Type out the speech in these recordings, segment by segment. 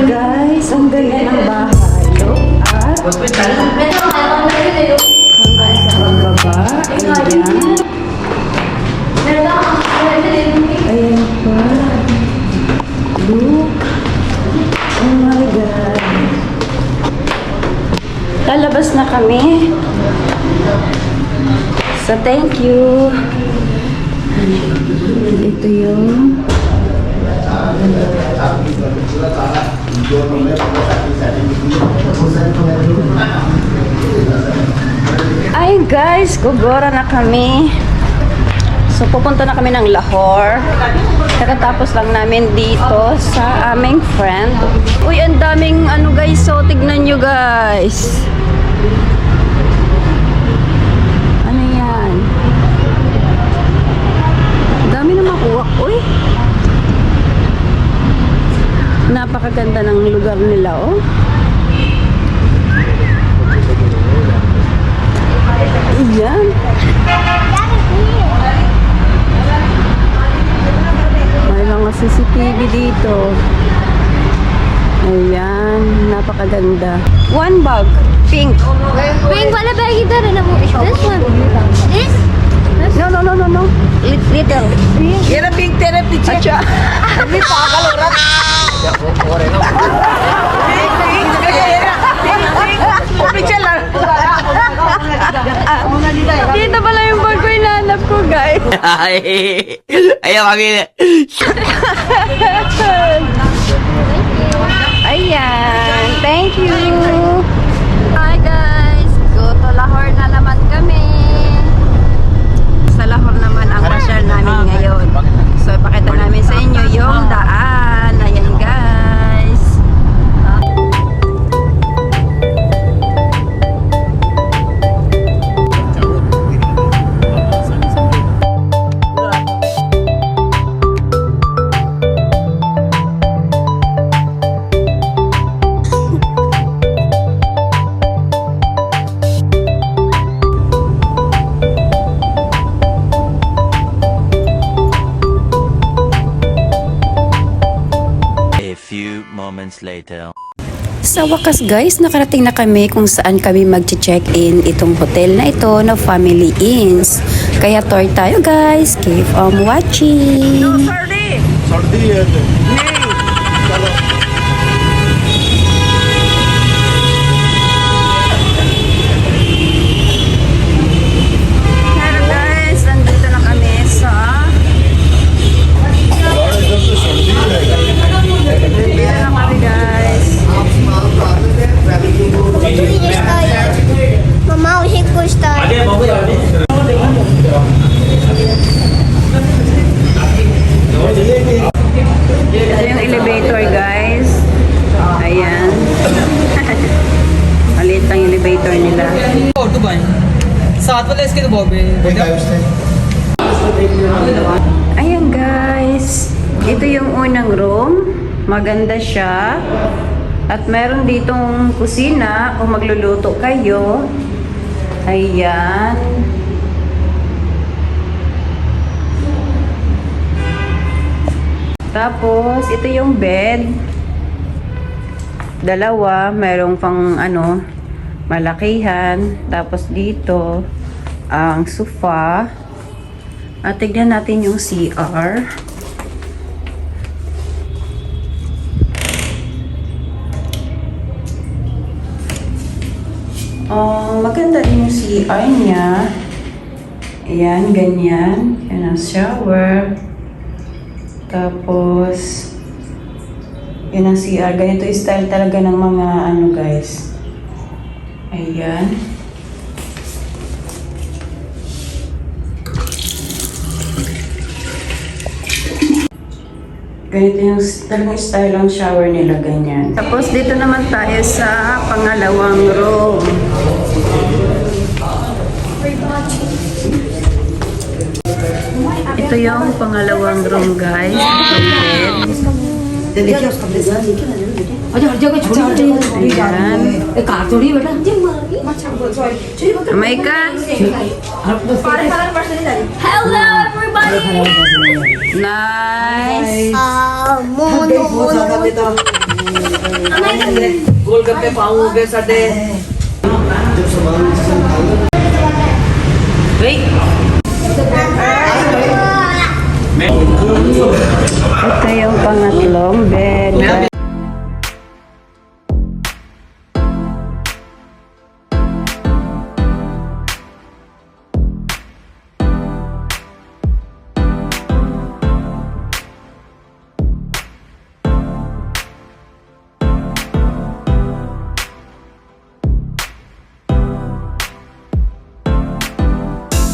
Guys, ang ganda ng bahay. Look at hanggang sa pagbaba. Ayan. Ayan pa. Look. Oh my God. Lalabas na kami. So, thank you. Ito yung ay guys, gugora na kami. So pupunta na kami ng Lahore. Kakatapos lang namin dito sa aming friend. Uy, ang daming ano guys, so tignan nyo guys. Ano yan? Ang dami na makuha. Uy, napakaganda ng lugar nila, oh. Ayan. May mga CCTV dito. Ayan, napakaganda. One bag, pink. Pink wala bag ito rin mo. This one. This? No. Little. Yan ang pink therapy check. Acha. Hindi pa kalorat. Dito pala yung bag ko hinahanap ko, guys. Ayaw kami. Ayan. Thank you. Hi, guys. Go to Lahore na naman kami. Sa Lahore naman ang masyal namin ngayon. So, ipakita namin sa inyo yung daan. Ayan, guys. Moments later. Sa wakas guys, nakarating na kami kung saan kami mag-check-in itong hotel na ito na Family Inns. Kaya tour tayo guys. Keep on watching. Hello guys, nandito na kami sa Mama, usi ko start. ito yung elevator guys. Ayan. Maliit lang yung elevator nila. Ayan guys. Ito yung unang room. Maganda siya. At meron ditong kusina kung magluluto kayo. Ayan. Tapos, ito yung bed. Dalawa, merong pang ano, malakihan. Tapos dito, ang sofa. At tignan natin yung CR. Maganda din yung CR niya. Ayan, ganyan. Yan ang shower. Tapos, yan ang CR. Ganito yung style talaga ng mga ano guys. Ayan. Ganito yung talagang style ng shower nila, ganyan. Tapos dito naman tayo sa pangalawang room. Ito yung pangalawang room guys. Ayan. Amay ka? Hello everybody. Nice. Mono. गोलगप्पे पाऊंगे साडे Ito yung pangatlong bed.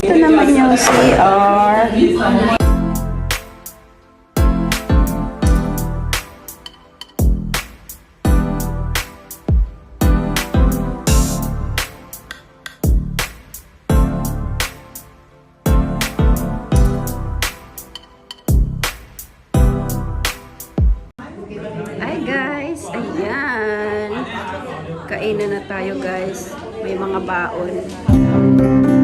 Ito naman yung CR. Hi guys, ayan. Kainan na tayo guys. May mga baon.